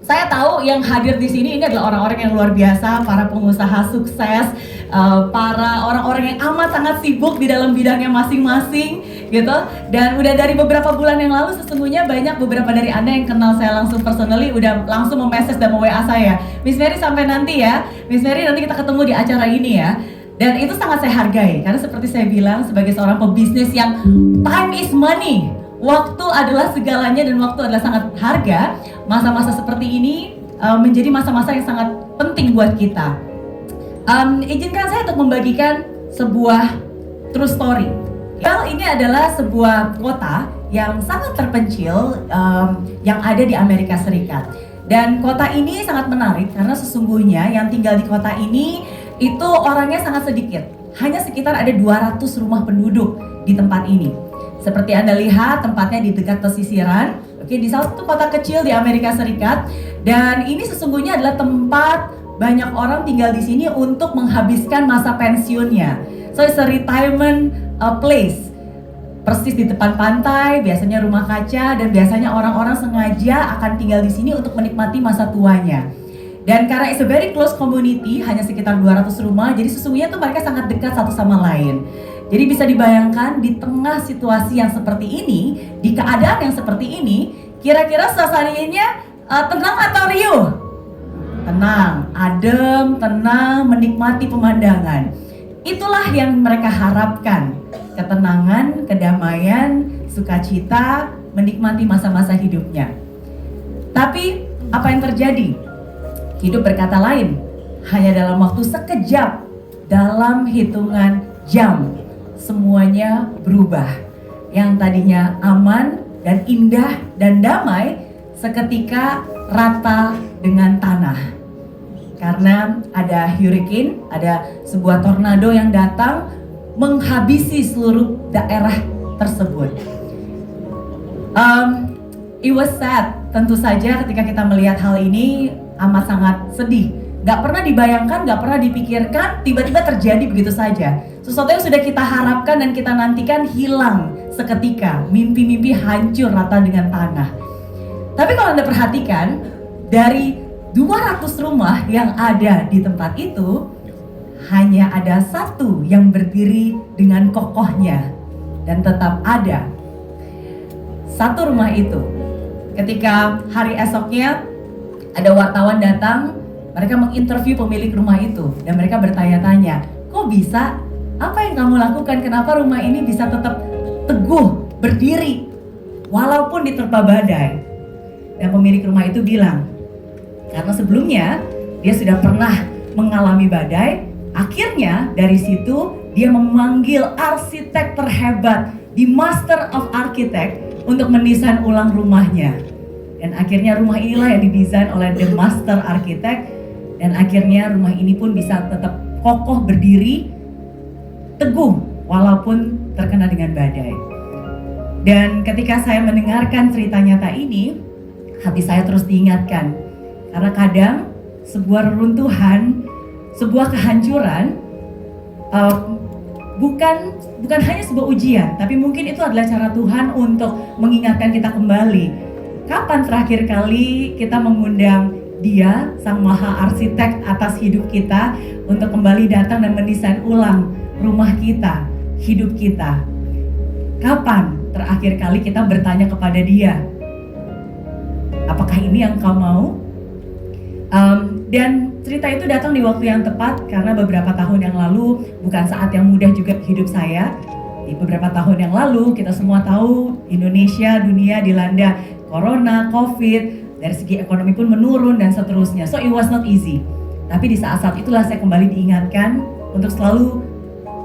Saya tahu yang hadir di sini ini adalah orang-orang yang luar biasa, para pengusaha sukses, para orang-orang yang amat sangat sibuk di dalam bidangnya masing-masing, gitu. Dan udah dari beberapa bulan yang lalu sesungguhnya banyak beberapa dari Anda yang kenal saya langsung personally udah langsung memessage dan WA saya. Miss Mary sampai nanti ya, Miss Mary nanti kita ketemu di acara ini ya. Dan itu sangat saya hargai karena seperti saya bilang sebagai seorang pebisnis yang time is money. Waktu adalah segalanya dan waktu adalah sangat harga. Masa-masa seperti ini menjadi masa-masa yang sangat penting buat kita. Izinkan saya untuk membagikan sebuah true story. Ini adalah sebuah kota yang sangat terpencil yang ada di Amerika Serikat. Dan kota ini sangat menarik karena sesungguhnya yang tinggal di kota ini itu orangnya sangat sedikit. Hanya sekitar ada 200 rumah penduduk di tempat ini. Seperti Anda lihat tempatnya di dekat pesisiran, oke, di salah satu kota kecil di Amerika Serikat. Dan ini sesungguhnya adalah tempat banyak orang tinggal di sini untuk menghabiskan masa pensiunnya. So it's a retirement place. Persis di depan pantai, biasanya rumah kaca, dan biasanya orang-orang sengaja akan tinggal di sini untuk menikmati masa tuanya. Dan karena it's a very close community, hanya sekitar 200 rumah, jadi sesungguhnya tuh mereka sangat dekat satu sama lain. Jadi bisa dibayangkan di tengah situasi yang seperti ini, di keadaan yang seperti ini, kira-kira suasananya tenang atau riuh? Tenang, adem, tenang, menikmati pemandangan. Itulah yang mereka harapkan, ketenangan, kedamaian, sukacita, menikmati masa-masa hidupnya. Tapi apa yang terjadi? Hidup berkata lain, hanya dalam waktu sekejap, dalam hitungan jam, semuanya berubah. Yang tadinya aman dan indah dan damai, seketika rata dengan tanah. Karena ada hurricane, ada sebuah tornado yang datang menghabisi seluruh daerah tersebut. It was sad, tentu saja ketika kita melihat hal ini amat sangat sedih. Gak pernah dibayangkan, gak pernah dipikirkan, tiba-tiba terjadi begitu saja. Sesuatu yang sudah kita harapkan dan kita nantikan hilang seketika. Mimpi-mimpi hancur rata dengan tanah. Tapi kalau Anda perhatikan, dari 200 rumah yang ada di tempat itu, hanya ada satu yang berdiri dengan kokohnya dan tetap ada. Satu rumah itu, ketika hari esoknya ada wartawan datang, mereka menginterview pemilik rumah itu dan mereka bertanya-tanya, kok bisa? Apa yang kamu lakukan? Kenapa rumah ini bisa tetap teguh, berdiri walaupun diterpa badai? Dan pemilik rumah itu bilang, karena sebelumnya dia sudah pernah mengalami badai. Akhirnya dari situ dia memanggil arsitek terhebat di Master of Architect untuk mendesain ulang rumahnya. Dan akhirnya rumah inilah yang didesain oleh The Master Architect. Dan akhirnya rumah ini pun bisa tetap kokoh berdiri, teguh walaupun terkena dengan badai. Dan ketika saya mendengarkan cerita nyata ini, hati saya terus diingatkan. Karena kadang sebuah reruntuhan, sebuah kehancuran bukan hanya sebuah ujian, tapi mungkin itu adalah cara Tuhan untuk mengingatkan kita kembali. Kapan terakhir kali kita mengundang Dia, Sang Maha Arsitek atas hidup kita, untuk kembali datang dan mendesain ulang rumah kita, hidup kita? Kapan terakhir kali kita bertanya kepada Dia, apakah ini yang kau mau? Dan cerita itu datang di waktu yang tepat karena beberapa tahun yang lalu bukan saat yang mudah juga hidup saya. Di beberapa tahun yang lalu kita semua tahu Indonesia, dunia dilanda Corona, Covid, dari segi ekonomi pun menurun dan seterusnya. So it was not easy. Tapi di saat-saat itulah saya kembali diingatkan untuk selalu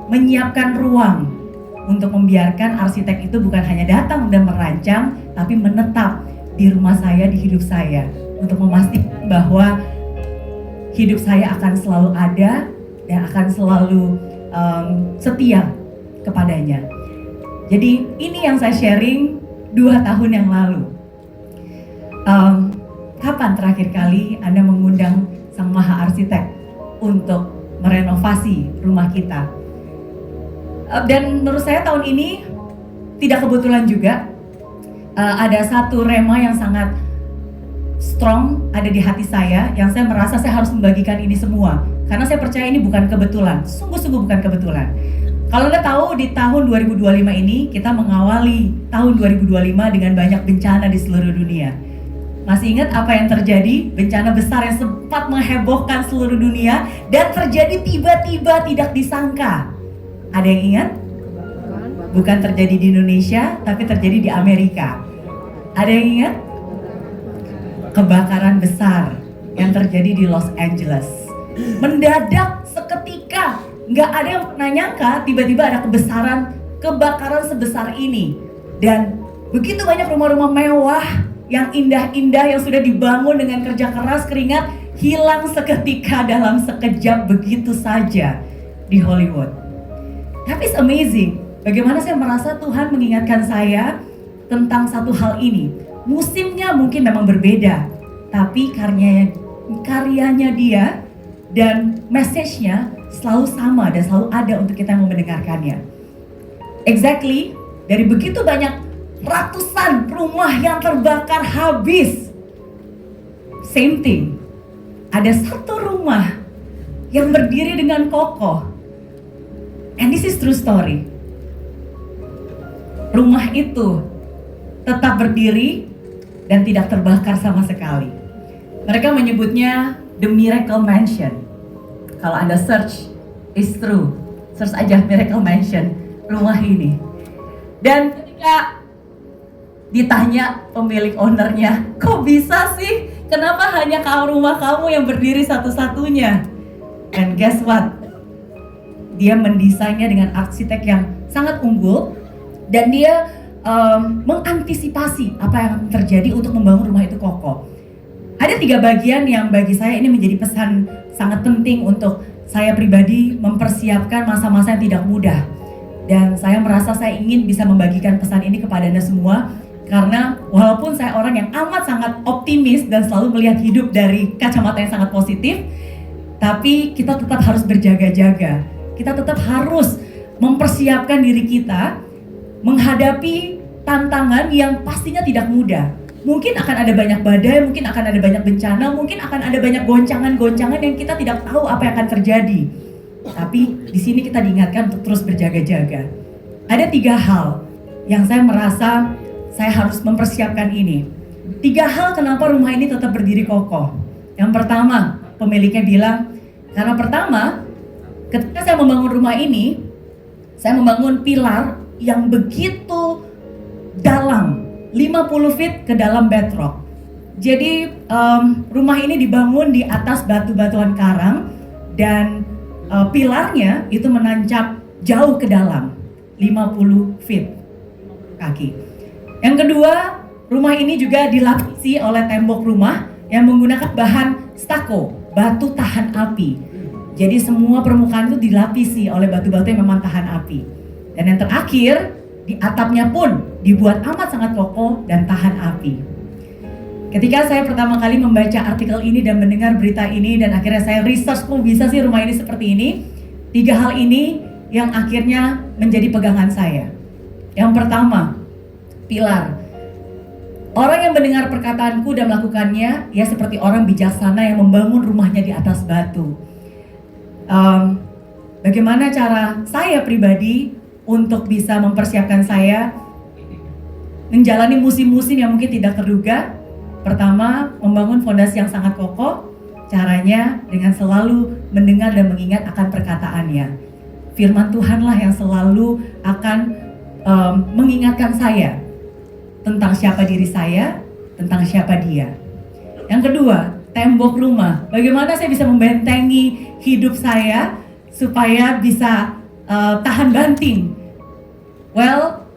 menyiapkan ruang untuk membiarkan arsitek itu bukan hanya datang dan merancang, tapi menetap di rumah saya, di hidup saya, untuk memastikan bahwa hidup saya akan selalu ada dan akan selalu setia kepadanya. Jadi ini yang saya sharing 2 tahun yang lalu. Kapan terakhir kali Anda mengundang Sang Maha Arsitek untuk merenovasi rumah kita? Dan menurut saya tahun ini tidak kebetulan juga ada satu rema yang sangat strong ada di hati saya, yang saya merasa saya harus membagikan ini semua. Karena saya percaya ini bukan kebetulan, sungguh-sungguh bukan kebetulan. Kalau Anda tahu di tahun 2025 ini kita mengawali tahun 2025 dengan banyak bencana di seluruh dunia. Masih ingat apa yang terjadi? Bencana besar yang sempat menghebohkan seluruh dunia dan terjadi tiba-tiba tidak disangka. Ada yang ingat? Bukan terjadi di Indonesia, tapi terjadi di Amerika. Ada yang ingat? Kebakaran besar yang terjadi di Los Angeles. Mendadak seketika, nggak ada yang pernah nyangka tiba-tiba ada kebakaran sebesar ini. Dan begitu banyak rumah-rumah mewah yang indah-indah yang sudah dibangun dengan kerja keras, keringat, hilang seketika dalam sekejap begitu saja di Hollywood. Tapi it's amazing, bagaimana saya merasa Tuhan mengingatkan saya tentang satu hal ini. Musimnya mungkin memang berbeda, tapi karyanya dia dan message-nya selalu sama dan selalu ada untuk kita yang mendengarkannya. Exactly, dari begitu banyak ratusan rumah yang terbakar habis, same thing, ada satu rumah yang berdiri dengan kokoh. And this is true story. Rumah itu tetap berdiri dan tidak terbakar sama sekali. Mereka menyebutnya The Miracle Mansion. Kalau Anda search, is true. Search aja Miracle Mansion, rumah ini. Dan ketika ditanya pemilik ownernya, kok bisa sih? Kenapa hanya rumah kamu yang berdiri satu-satunya? And guess what? Dia mendesainnya dengan arsitek yang sangat unggul. Dan dia mengantisipasi apa yang terjadi untuk membangun rumah itu kokoh. Ada 3 bagian yang bagi saya ini menjadi pesan sangat penting untuk saya pribadi mempersiapkan masa-masa yang tidak mudah. Dan saya merasa saya ingin bisa membagikan pesan ini kepada Anda semua. Karena walaupun saya orang yang amat sangat optimis dan selalu melihat hidup dari kacamata yang sangat positif, tapi kita tetap harus berjaga-jaga. Kita tetap harus mempersiapkan diri kita menghadapi tantangan yang pastinya tidak mudah. Mungkin akan ada banyak badai, mungkin akan ada banyak bencana, mungkin akan ada banyak goncangan-goncangan yang kita tidak tahu apa yang akan terjadi. Tapi di sini kita diingatkan untuk terus berjaga-jaga. Ada 3 hal yang saya merasa saya harus mempersiapkan ini. 3 hal kenapa rumah ini tetap berdiri kokoh. Yang pertama, pemiliknya bilang, karena pertama, ketika saya membangun rumah ini, saya membangun pilar yang begitu dalam, 50 feet ke dalam bedrock. Jadi rumah ini dibangun di atas batu-batuan karang dan pilarnya itu menancap jauh ke dalam, 50 feet kaki. Yang kedua, rumah ini juga dilapisi oleh tembok rumah yang menggunakan bahan stucco, batu tahan api. Jadi semua permukaan itu dilapisi oleh batu-batu yang memang tahan api. Dan yang terakhir, di atapnya pun dibuat amat sangat kokoh dan tahan api. Ketika saya pertama kali membaca artikel ini dan mendengar berita ini dan akhirnya saya research, kok bisa sih rumah ini seperti ini? 3 hal ini yang akhirnya menjadi pegangan saya. Yang pertama, pilar. Orang yang mendengar perkataanku dan melakukannya, ya seperti orang bijaksana yang membangun rumahnya di atas batu. Bagaimana cara saya pribadi untuk bisa mempersiapkan saya menjalani musim-musim yang mungkin tidak terduga? Pertama, membangun fondasi yang sangat kokoh. Caranya dengan selalu mendengar dan mengingat akan perkataannya. Firman Tuhanlah yang selalu akan mengingatkan saya tentang siapa diri saya, tentang siapa dia. Yang kedua, tembok rumah. Bagaimana saya bisa membentengi hidup saya supaya bisa tahan banting? Well,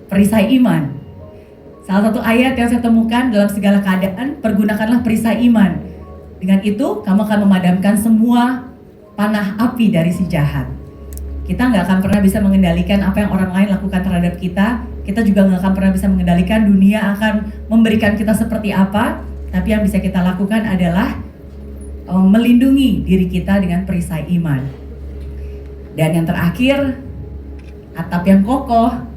perisai iman. Salah satu ayat yang saya temukan dalam segala keadaan, pergunakanlah perisai iman. Dengan itu, kamu akan memadamkan semua panah api dari si jahat. Kita nggak akan pernah bisa mengendalikan apa yang orang lain lakukan terhadap kita. Kita juga nggak akan pernah bisa mengendalikan dunia akan memberikan kita seperti apa. Tapi yang bisa kita lakukan adalah melindungi diri kita dengan perisai iman. Dan yang terakhir, atap yang kokoh.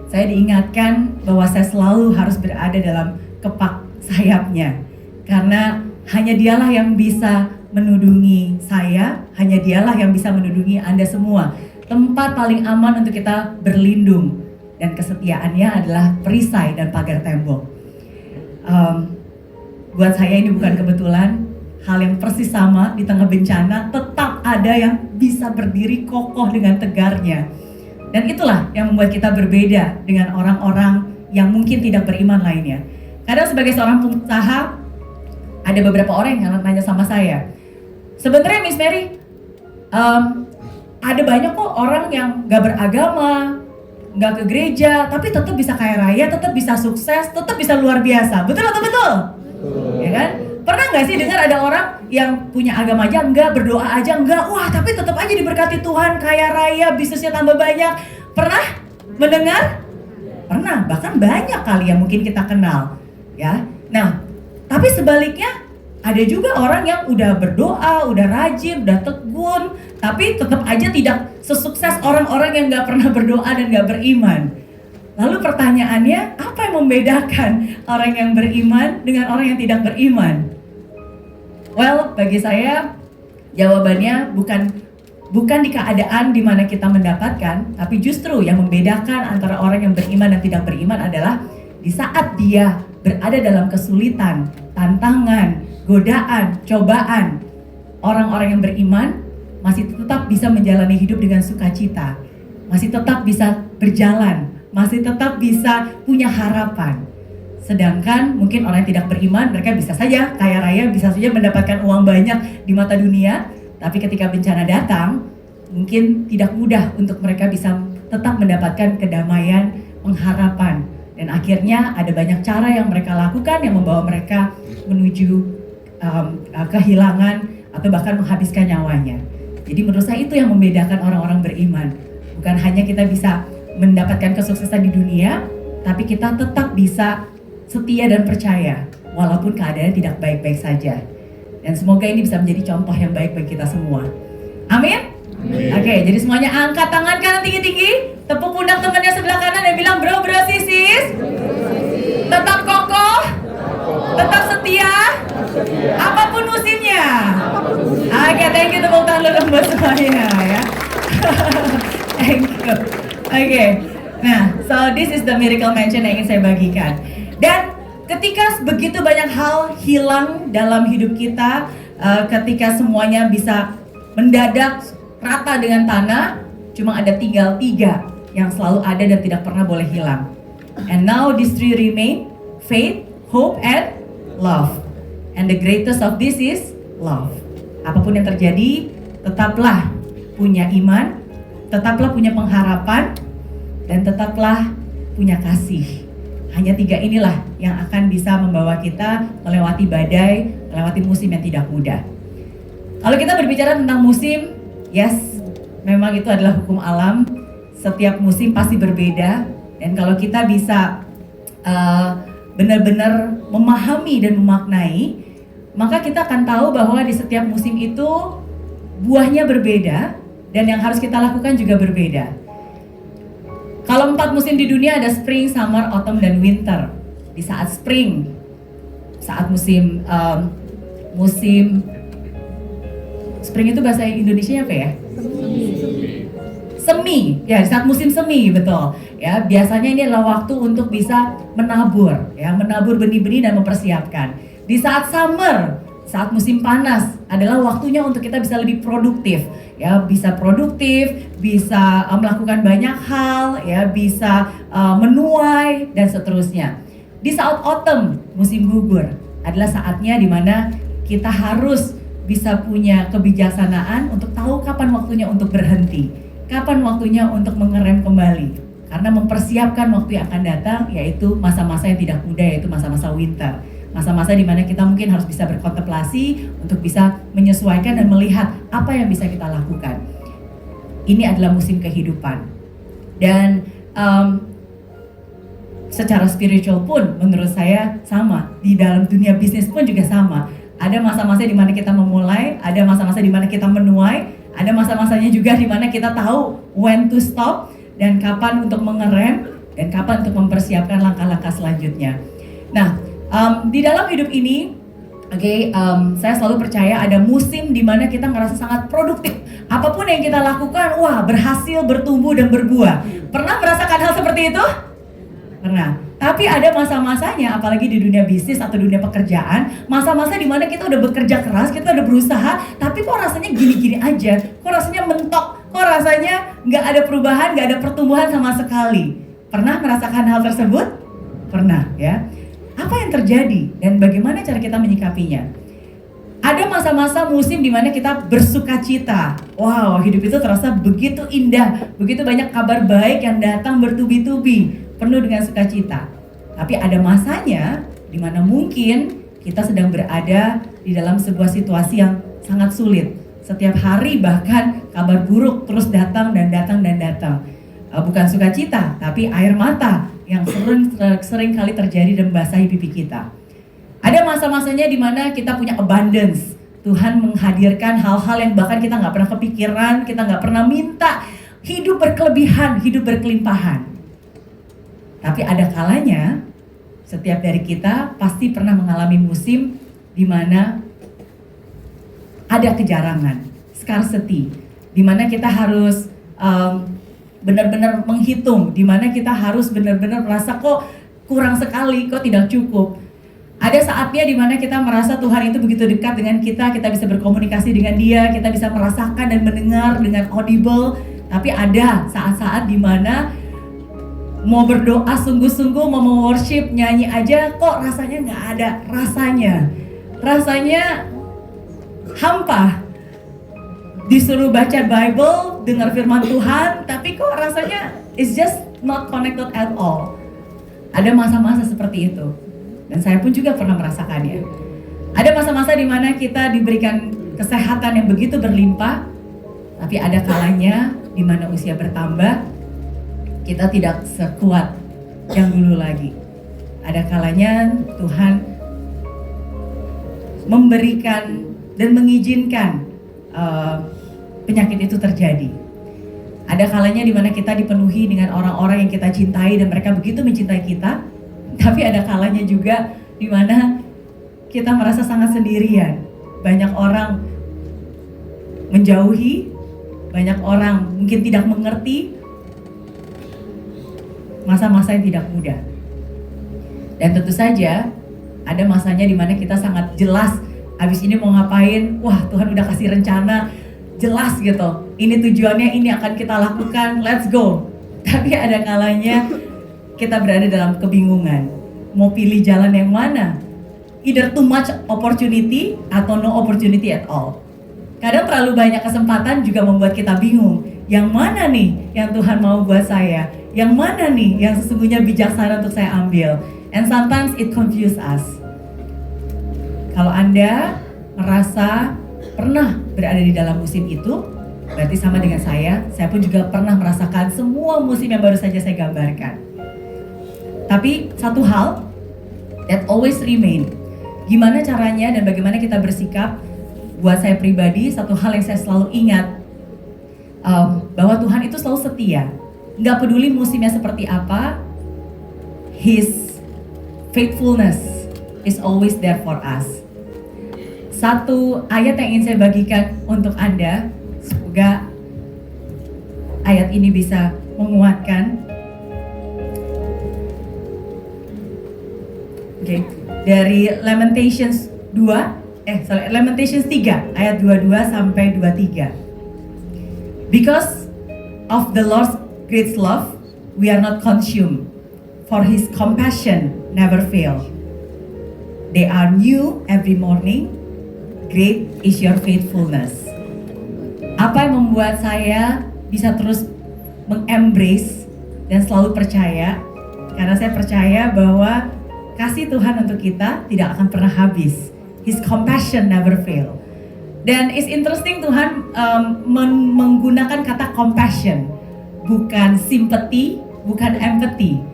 Saya diingatkan bahwa saya selalu harus berada dalam kepak sayapnya. Karena hanya dialah yang bisa menudungi saya, hanya dialah yang bisa menudungi Anda semua. Tempat paling aman untuk kita berlindung, dan kesetiaannya adalah perisai dan pagar tembok. Buat saya ini bukan kebetulan, hal yang persis sama di tengah bencana tetap ada yang bisa berdiri kokoh dengan tegarnya. Dan itulah yang membuat kita berbeda dengan orang-orang yang mungkin tidak beriman lainnya. Kadang sebagai seorang pengusaha, ada beberapa orang yang nanya sama saya, sebenarnya Miss Mary, ada banyak kok orang yang gak beragama, gak ke gereja, tapi tetap bisa kaya raya, tetap bisa sukses, tetap bisa luar biasa. Betul atau betul? Ya kan? Pernah gak sih dengar ada orang yang punya agama aja enggak, berdoa aja enggak, wah tapi tetap aja diberkati Tuhan, kaya raya, bisnisnya tambah banyak. Pernah mendengar? Pernah, bahkan banyak kali yang mungkin kita kenal. Ya, nah, tapi sebaliknya ada juga orang yang udah berdoa, udah rajin, udah tekun, tapi tetap aja tidak sesukses orang-orang yang gak pernah berdoa dan gak beriman. Lalu pertanyaannya, apa yang membedakan orang yang beriman dengan orang yang tidak beriman? Well, bagi saya jawabannya bukan di keadaan di mana kita mendapatkan, tapi justru yang membedakan antara orang yang beriman dan tidak beriman adalah di saat dia berada dalam kesulitan, tantangan, godaan, cobaan. Orang-orang yang beriman masih tetap bisa menjalani hidup dengan sukacita, masih tetap bisa berjalan, masih tetap bisa punya harapan. Sedangkan mungkin orang yang tidak beriman, mereka bisa saja kaya raya, bisa saja mendapatkan uang banyak di mata dunia, tapi ketika bencana datang, mungkin tidak mudah untuk mereka bisa tetap mendapatkan kedamaian, pengharapan. Dan akhirnya ada banyak cara yang mereka lakukan yang membawa mereka menuju kehilangan atau bahkan menghabiskan nyawanya. Jadi menurut saya itu yang membedakan orang-orang beriman. Bukan hanya kita bisa mendapatkan kesuksesan di dunia, tapi kita tetap bisa setia dan percaya walaupun keadaannya tidak baik-baik saja. Dan semoga ini bisa menjadi contoh yang baik bagi kita semua. Amin? Oke, jadi semuanya angkat tangan kanan tinggi-tinggi, tepuk pundak temannya sebelah kanan dan bilang, bro sis, tetap kokoh, tetap setia, apapun musimnya. Oke, thank you, tepuk tangan dulu buat semuanya ya. Thank you. Oke, nah, so this is the miracle mansion yang ingin saya bagikan. Dan ketika begitu banyak hal hilang dalam hidup kita, ketika semuanya bisa mendadak rata dengan tanah, cuma tinggal 3 yang selalu ada dan tidak pernah boleh hilang. And now these 3 remain, faith, hope, and love. And the greatest of this is love. Apapun yang terjadi, tetaplah punya iman, tetaplah punya pengharapan, dan tetaplah punya kasih. Hanya 3 inilah yang akan bisa membawa kita melewati badai, melewati musim yang tidak mudah. Kalau kita berbicara tentang musim, yes, memang itu adalah hukum alam. Setiap musim pasti berbeda. Dan kalau kita bisa benar-benar memahami dan memaknai, maka kita akan tahu bahwa di setiap musim itu buahnya berbeda. Dan yang harus kita lakukan juga berbeda. Kalau 4 musim di dunia ada spring, summer, autumn, dan winter. Di saat spring, saat musim spring itu bahasa Indonesianya apa ya? Semi. Ya, di saat musim semi, betul. Ya, biasanya ini adalah waktu untuk bisa menabur, ya, menabur benih-benih dan mempersiapkan. Di saat summer, saat musim panas adalah waktunya untuk kita bisa lebih produktif, ya, bisa produktif, bisa melakukan banyak hal, ya, bisa menuai dan seterusnya. Di saat autumn, musim gugur, adalah saatnya dimana kita harus bisa punya kebijaksanaan untuk tahu kapan waktunya untuk berhenti, kapan waktunya untuk mengerem kembali, karena mempersiapkan waktu yang akan datang, yaitu masa-masa yang tidak mudah, yaitu masa-masa winter. Masa-masa di mana kita mungkin harus bisa berkontemplasi untuk bisa menyesuaikan dan melihat apa yang bisa kita lakukan. Ini adalah musim kehidupan. Dan secara spiritual pun menurut saya sama. Di dalam dunia bisnis pun juga sama. Ada masa-masa di mana kita memulai, ada masa-masa di mana kita menuai, ada masa-masanya juga di mana kita tahu when to stop dan kapan untuk mengerem dan kapan untuk mempersiapkan langkah-langkah selanjutnya. Nah, Di dalam hidup ini, saya selalu percaya ada musim di mana kita ngerasa sangat produktif. Apapun yang kita lakukan, wah berhasil, bertumbuh dan berbuah. Pernah merasakan hal seperti itu? Pernah. Tapi ada masa-masanya, apalagi di dunia bisnis atau dunia pekerjaan, masa-masa di mana kita udah bekerja keras, kita udah berusaha, tapi kok rasanya gini-gini aja, kok rasanya mentok, kok rasanya nggak ada perubahan, nggak ada pertumbuhan sama sekali. Pernah merasakan hal tersebut? Pernah ya. Apa yang terjadi dan bagaimana cara kita menyikapinya? Ada masa-masa musim di mana kita bersuka cita. Wow, hidup itu terasa begitu indah, begitu banyak kabar baik yang datang bertubi-tubi, penuh dengan sukacita. Tapi ada masanya di mana mungkin kita sedang berada di dalam sebuah situasi yang sangat sulit. Setiap hari bahkan kabar buruk terus datang dan datang dan datang. Bukan sukacita, tapi air mata yang sering kali terjadi dan membasahi pipi kita. Ada masa-masanya di mana kita punya abundance. Tuhan menghadirkan hal-hal yang bahkan kita nggak pernah kepikiran, kita nggak pernah minta. Hidup berkelebihan, hidup berkelimpahan. Tapi ada kalanya, setiap dari kita pasti pernah mengalami musim di mana ada kejarangan, scarcity, di mana kita harus benar-benar menghitung, di mana kita harus benar-benar merasa kok kurang sekali, kok tidak cukup. Ada saatnya di mana kita merasa Tuhan itu begitu dekat dengan kita bisa berkomunikasi dengan Dia, kita bisa merasakan dan mendengar dengan audible. Tapi ada saat-saat di mana mau berdoa sungguh-sungguh, mau worship, nyanyi aja, kok rasanya nggak ada rasanya hampa. Disuruh baca Bible, dengar firman Tuhan, tapi kok rasanya it's just not connected at all. Ada masa-masa seperti itu, dan saya pun juga pernah merasakannya. Ada masa-masa di mana kita diberikan kesehatan yang begitu berlimpah, tapi ada kalanya di mana usia bertambah, kita tidak sekuat yang dulu lagi. Ada kalanya Tuhan memberikan dan mengizinkan penyakit itu terjadi. Ada kalanya di mana kita dipenuhi dengan orang-orang yang kita cintai dan mereka begitu mencintai kita, tapi ada kalanya juga di mana kita merasa sangat sendirian. Banyak orang menjauhi, banyak orang mungkin tidak mengerti. Masa-masa yang tidak mudah. Dan tentu saja ada masanya di mana kita sangat jelas habis ini mau ngapain, wah Tuhan udah kasih rencana jelas gitu, ini tujuannya, ini akan kita lakukan, let's go. Tapi ada kalanya kita berada dalam kebingungan, mau pilih jalan yang mana, either too much opportunity atau no opportunity at all. Kadang terlalu banyak kesempatan juga membuat kita bingung, yang mana nih yang Tuhan mau buat saya, yang mana nih yang sesungguhnya bijaksana untuk saya ambil. And sometimes it confuse us. Kalau Anda merasa pernah berada di dalam musim itu, berarti sama dengan saya pun juga pernah merasakan semua musim yang baru saja saya gambarkan. Tapi satu hal that always remain, gimana caranya dan bagaimana kita bersikap. Buat saya pribadi, satu hal yang saya selalu ingat, bahwa Tuhan itu selalu setia. Gak peduli musimnya seperti apa, His faithfulness is always there for us. Satu ayat yang ingin saya bagikan untuk Anda, semoga ayat ini bisa menguatkan. Oke, dari Lamentations 3 ayat 22 sampai 23. Because of the Lord's great love, we are not consumed, for His compassion never fail. They are new every morning. Great is your faithfulness. Apa yang membuat saya bisa terus mengembrace dan selalu percaya? Karena saya percaya bahwa kasih Tuhan untuk kita tidak akan pernah habis. His compassion never fail. Dan it's interesting, Tuhan menggunakan kata compassion, bukan sympathy, bukan empathy,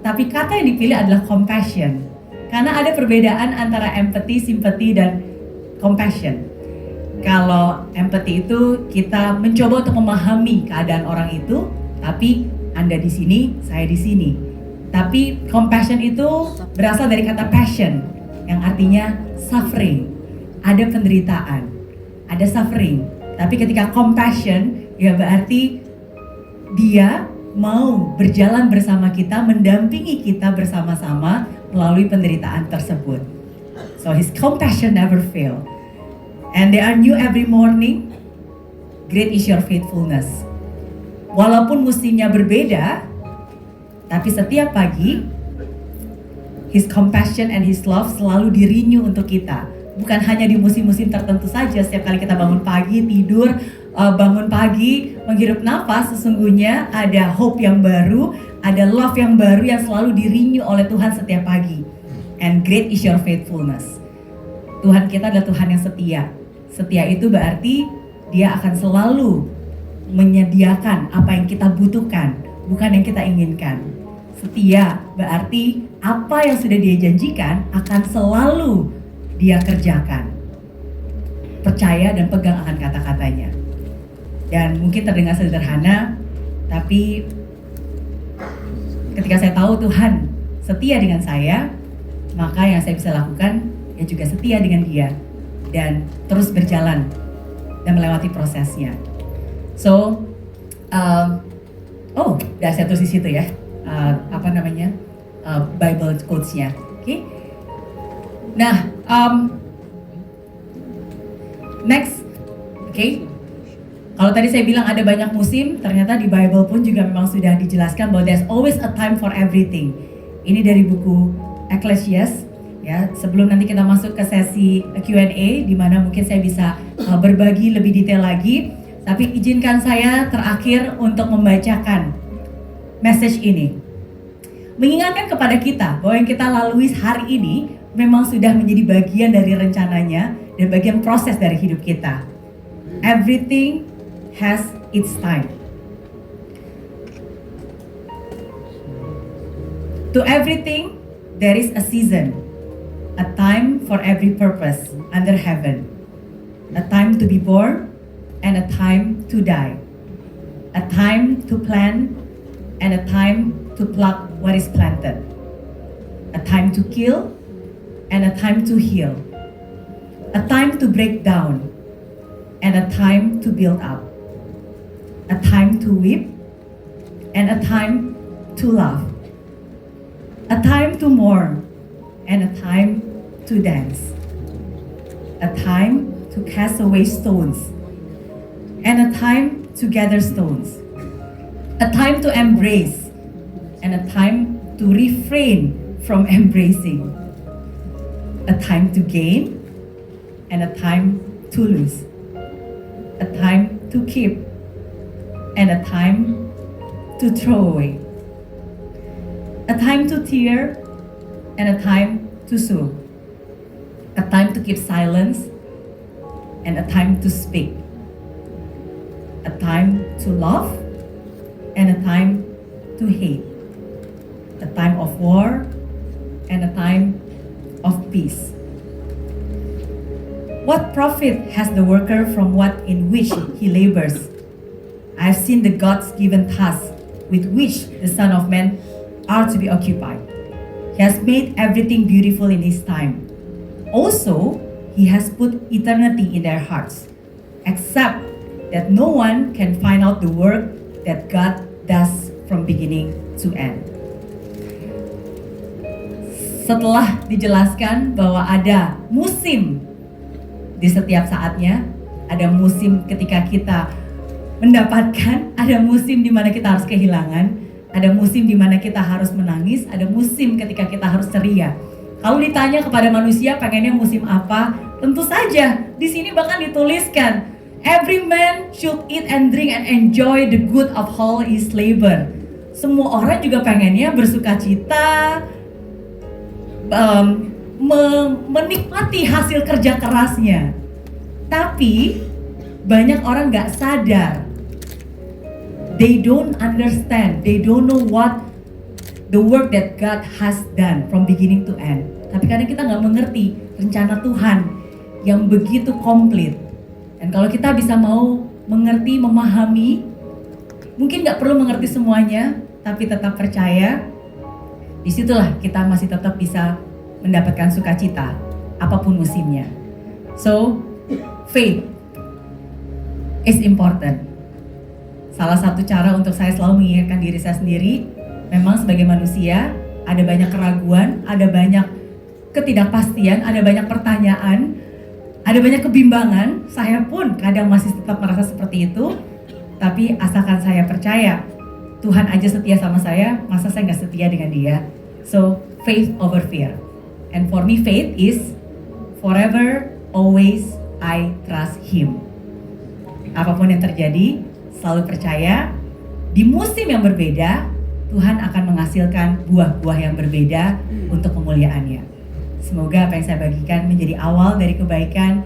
tapi kata yang dipilih adalah compassion. Karena ada perbedaan antara empathy, sympathy, dan compassion. Kalau empathy itu kita mencoba untuk memahami keadaan orang itu, tapi Anda di sini, saya di sini. Tapi compassion itu berasal dari kata passion, yang artinya suffering. Ada penderitaan, ada suffering. Tapi ketika compassion, ya berarti dia mau berjalan bersama kita, mendampingi kita bersama-sama melalui penderitaan tersebut. So his compassion never fail. And they are new every morning. Great is your faithfulness. Walaupun musimnya berbeda, tapi setiap pagi his compassion and his love selalu di-renew untuk kita. Bukan hanya di musim-musim tertentu saja. Setiap kali kita bangun pagi, tidur, bangun pagi, menghirup nafas, sesungguhnya ada hope yang baru, ada love yang baru yang selalu di-renew oleh Tuhan setiap pagi. And great is your faithfulness. Tuhan kita adalah Tuhan yang setia. Setia itu berarti dia akan selalu menyediakan apa yang kita butuhkan, bukan yang kita inginkan. Setia berarti apa yang sudah dia janjikan akan selalu dia kerjakan. Percaya dan pegang akan kata-katanya. Dan mungkin terdengar sederhana, tapi ketika saya tahu Tuhan setia dengan saya, maka yang saya bisa lakukan ya juga setia dengan dia dan terus berjalan dan melewati prosesnya. So, udah saya tulis di situ ya, Bible quotes-nya. Oke. Nah, next, oke. Kalau tadi saya bilang ada banyak musim, ternyata di Bible pun juga memang sudah dijelaskan bahwa there's always a time for everything. Ini dari buku Ecclesiastes, ya. Sebelum nanti kita masuk ke sesi Q&A, di mana mungkin saya bisa berbagi lebih detail lagi. Tapi izinkan saya terakhir untuk membacakan message ini. Mengingatkan kepada kita bahwa yang kita lalui hari ini memang sudah menjadi bagian dari rencananya dan bagian proses dari hidup kita. Everything has its time. To everything there is a season, a time for every purpose under heaven, a time to be born and a time to die, a time to plant and a time to pluck what is planted, a time to kill and a time to heal, a time to break down and a time to build up, a time to weep and a time to laugh, a time to mourn and a time to dance, a time to cast away stones and a time to gather stones, a time to embrace and a time to refrain from embracing, a time to gain and a time to lose, a time to keep and a time to throw away, a time to tear and a time to soothe, a time to keep silence and a time to speak, a time to love and a time to hate, a time of war and a time of peace. What profit has the worker from what in which he labors? I have seen the God's given tasks with which the Son of Man are to be occupied. He has made everything beautiful in his time. Also, he has put eternity in their hearts, except that no one can find out the work that God does from beginning to end. Setelah dijelaskan bahwa ada musim di setiap saatnya, ada musim ketika kita mendapatkan, ada musim di mana kita harus kehilangan, ada musim di mana kita harus menangis, ada musim ketika kita harus ceria. Kalau ditanya kepada manusia pengennya musim apa, tentu saja di sini bahkan dituliskan, every man should eat and drink and enjoy the good of all his labor. Semua orang juga pengennya bersukacita, menikmati hasil kerja kerasnya. Tapi banyak orang gak sadar, they don't understand, they don't know what the work that God has done from beginning to end. Tapi kadang kita gak mengerti rencana Tuhan yang begitu komplit. Dan kalau kita bisa mau mengerti, memahami, mungkin gak perlu mengerti semuanya, tapi tetap percaya, disitulah kita masih tetap bisa mendapatkan sukacita, apapun musimnya. So, faith is important. Salah satu cara untuk saya selalu mengingatkan diri saya sendiri, memang sebagai manusia, ada banyak keraguan, ada banyak ketidakpastian, ada banyak pertanyaan, ada banyak kebimbangan. Saya pun kadang masih tetap merasa seperti itu, tapi asalkan saya percaya, Tuhan aja setia sama saya, masa saya nggak setia dengan Dia? So, faith over fear. And for me, faith is forever, always, I trust Him. Apapun yang terjadi, selalu percaya, di musim yang berbeda, Tuhan akan menghasilkan buah-buah yang berbeda untuk kemuliaan-Nya. Semoga apa yang saya bagikan menjadi awal dari kebaikan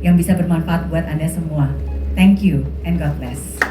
yang bisa bermanfaat buat Anda semua. Thank you and God bless.